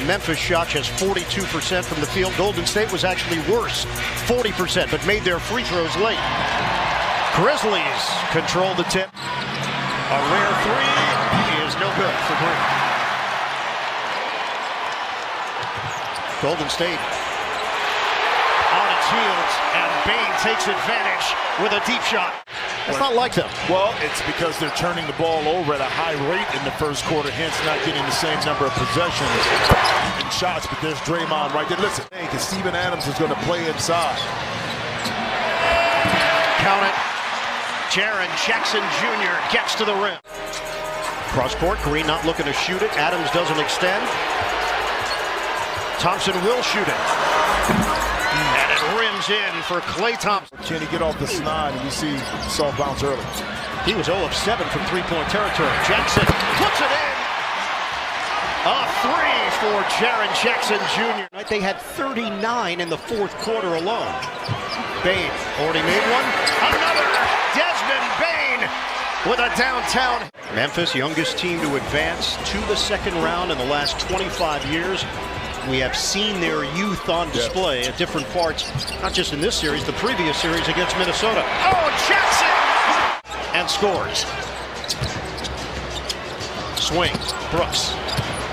Memphis shot just 42% from the field. Golden State was actually worse, 40%, but made their free throws late. Grizzlies control the tip. A rare three is no good for Green. Golden State on its heels, and Bane takes advantage with a deep shot. It's not like them. Well, it's because they're turning the ball over at a high rate in the first quarter, hence not getting the same number of possessions and shots. But there's Draymond right there. Listen, because Steven Adams is going to play inside. Count it. Jaren Jackson Jr. gets to the rim. Cross court, Green not looking to shoot it. Adams doesn't extend. Thompson will shoot it. And it rims in for Klay Thompson. Can he get off the slide? And we see soft bounce early. He was 0 of 7 from three-point territory. Jackson puts it in. A three for Jaren Jackson Jr. They had 39 in the fourth quarter alone. Bane already made one. Another. Desmond Bane with a downtown. Memphis, youngest team to advance to the second round in the last 25 years. We have seen their youth on display at different parts, not just in this series, the previous series against Minnesota. Oh, Jackson! And scores. Swing. Brooks.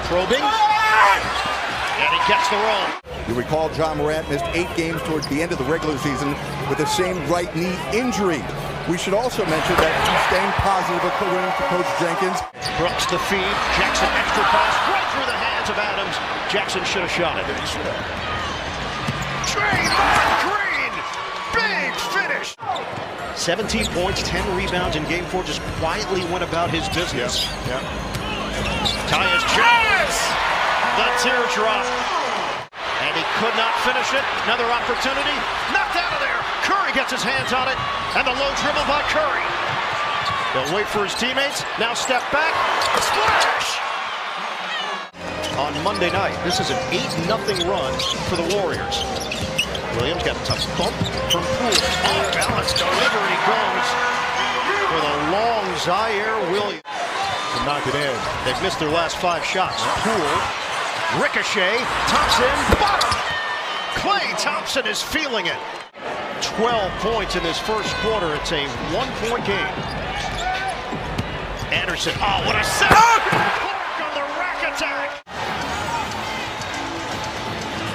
Probing. And he gets the roll. You recall John Morant missed 8 games towards the end of the regular season with the same right knee injury. We should also mention that he's staying positive according to Coach Jenkins. Brooks the feed. Jackson extra pass right through the hands of Adams. Jackson should have shot it. He should have. Draymond Green! Big finish! 17 points, 10 rebounds in Game 4. Just quietly went about his business. Yeah. Tyus Jones! The teardrop. And he could not finish it. Another opportunity. Knocked out of there. Curry gets his hands on it. And the low dribble by Curry. They'll wait for his teammates. Now step back. Splash! On Monday night, this is an 8-0 run for the Warriors. Williams got a tough bump from Poole. Off balance delivery goes for the long Zaire Williams. To knock it in. They've missed their last 5 shots. Poole. Ricochet, Thompson, bottom! Klay Thompson is feeling it. 12 points in this first quarter. It's a 1-point game. Anderson, oh, what a set! Clark on the rack attack!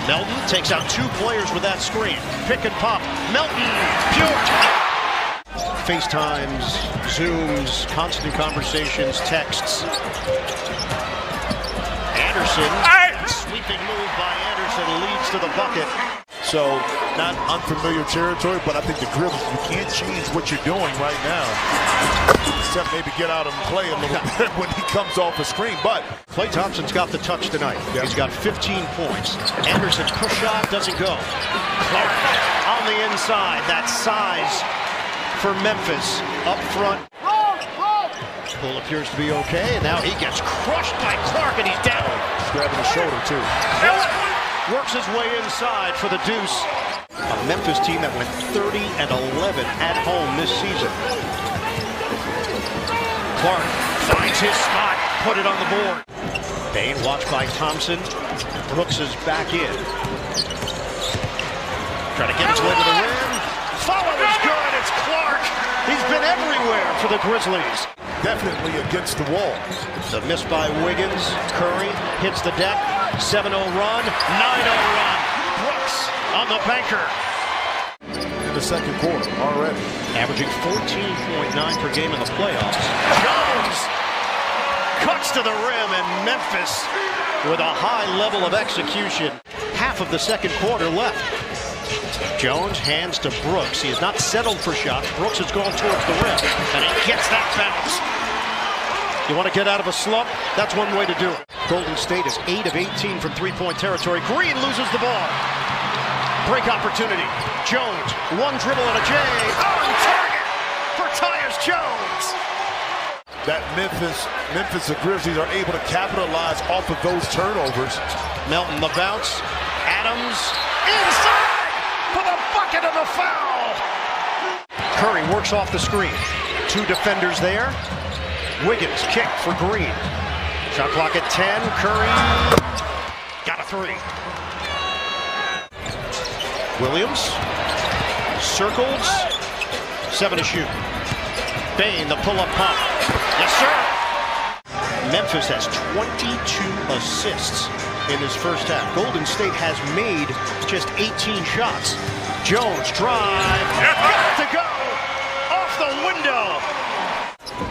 Melton takes out 2 players with that screen. Pick and pop. Melton, Pure. FaceTimes, Zooms, constant conversations, texts. Anderson, sweeping move by Anderson leads to the bucket. So, not unfamiliar territory, but I think the Grizzlies, you can't change what you're doing right now. Except maybe get out and play a little bit when he comes off the screen. But Klay Thompson's got the touch tonight. Yep. He's got 15 points. Anderson's push shot doesn't go. Clark on the inside. That size for Memphis up front. Poole appears to be okay, and now he gets crushed by Clark, and he's down. Grabbing his shoulder, too. Works his way inside for the deuce. A Memphis team that went 30-11 at home this season. Clark finds his spot, put it on the board. Bane watched by Thompson. Brooks is back in. Trying to get his way to the rim. Follow is good, it's Clark. He's been everywhere for the Grizzlies. Definitely against the wall. The miss by Wiggins. Curry hits the deck. 7-0 run. 9-0 run. Brooks on the banker. In the second quarter already. Averaging 14.9 per game in the playoffs. Jones cuts to the rim, and Memphis with a high level of execution. Half of the second quarter left. Jones hands to Brooks. He has not settled for shots. Brooks has gone towards the rim, and he gets that bounce. You want to get out of a slump? That's one way to do it. Golden State is 8 of 18 from three-point territory. Green loses the ball. Break opportunity. Jones, one dribble and a J. On target for Tyus Jones. That Memphis the Grizzlies are able to capitalize off of those turnovers. Melton the bounce. Adams inside for the bucket and the foul. Curry works off the screen. 2 defenders there. Wiggins kick for Green. Shot clock at 10. Curry three. Williams circles, 7 to shoot. Bain, the pull-up pump. Yes, sir. Memphis has 22 assists in this first half. Golden State has made just 18 shots. Jones drive, got to go, off the window.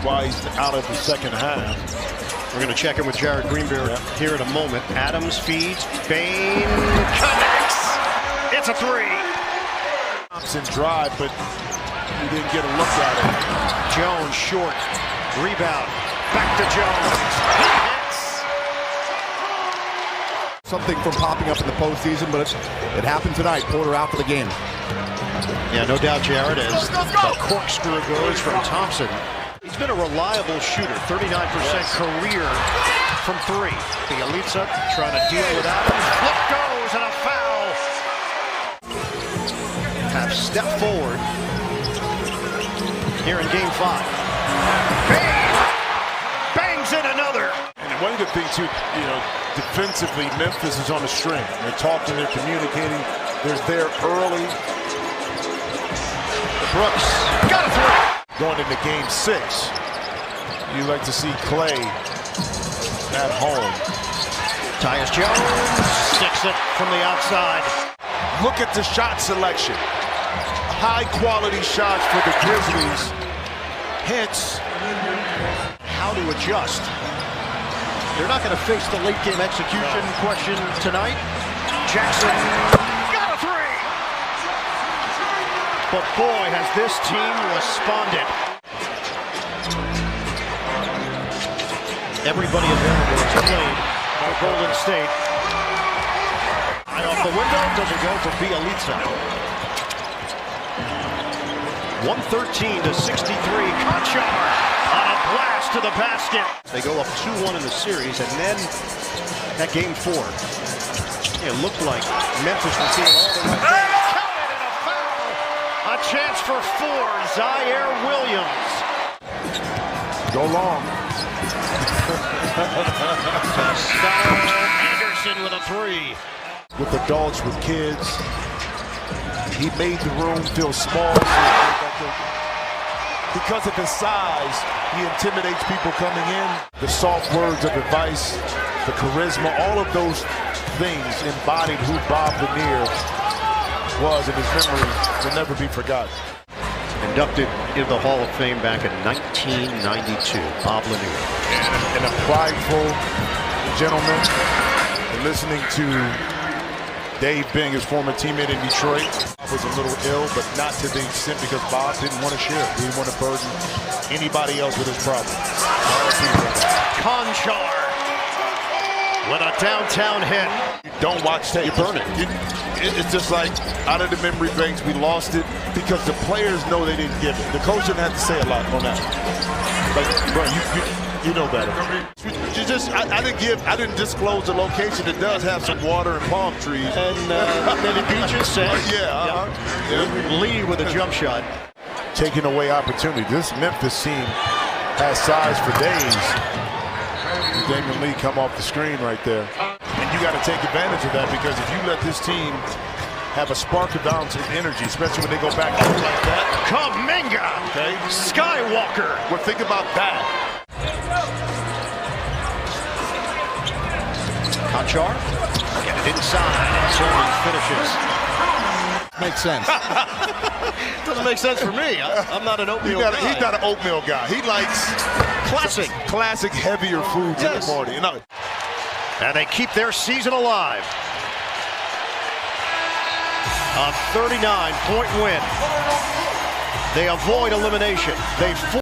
Why he's out of the second half. We're going to check in with Jared Greenberg here in a moment. Adams feeds, Bain connects. It's a three. Thompson drive, but he didn't get a look at it. Jones short, rebound, back to Jones. He hits. Something from popping up in the postseason, but it happened tonight. Porter out for the game. Yeah, no doubt, Jared, as the corkscrew goes from Thompson. He's been a reliable shooter, 39% career from three. Bielitsa trying to deal with Adams. Flip goes and a foul. Have stepped forward here in Game 5. Bang! Bangs in another. And one of the things, too, defensively, Memphis is on a string. They're talking, they're communicating. They're there early. Brooks got a three. Going into Game 6, you like to see Clay at home. Tyus Jones sticks it from the outside. Look at the shot selection. High-quality shots for the Grizzlies. Hence, how to adjust. They're not going to face the late-game execution question tonight. Jackson got a three. But boy, has this team responded. Everybody available is played for Golden State. Eye off the window, doesn't go for Bielitsa. 113 to 63. Conchar on a blast to the basket. They go up 2-1 in the series, and then at Game 4, it looked like Memphis was seeing all the way. A chance for 4, Zaire Williams. go long. Anderson with a three. With adults, with kids, he made the room feel small. Because of his size, he intimidates people coming in. The soft words of advice, the charisma, all of those things embodied who Bob Lanier was, and his memory will never be forgotten. Inducted into the Hall of Fame back in 1992, Bob Lanier. And a prideful gentleman. And listening to Dave Bing, his former teammate in Detroit, was a little ill, but not to the extent because Bob didn't want to share. He didn't want to burden anybody else with his problems. Conchar with a downtown hit. You don't watch tape. You burn it. It's just like out of the memory banks, we lost it because the players know they didn't give it. The coach didn't have to say a lot on that. Like, bro, you know better. I didn't disclose the location. It does have some water and palm trees. And many beaches, sand. Yeah. Lee with a jump shot. Taking away opportunity. This Memphis team has size for days. Damian Lee come off the screen right there. And you got to take advantage of that, because if you let this team have a spark of bounce and energy, especially when they go back out like that. Kuminga! Okay. Skywalker! Well, think about that. Conchar, get it inside, and Jones finishes. Makes sense. Doesn't make sense for me. I'm not an oatmeal guy. He's not an oatmeal guy. He likes classic heavier foods in the morning. And they keep their season alive. A 39-point win. They avoid elimination. They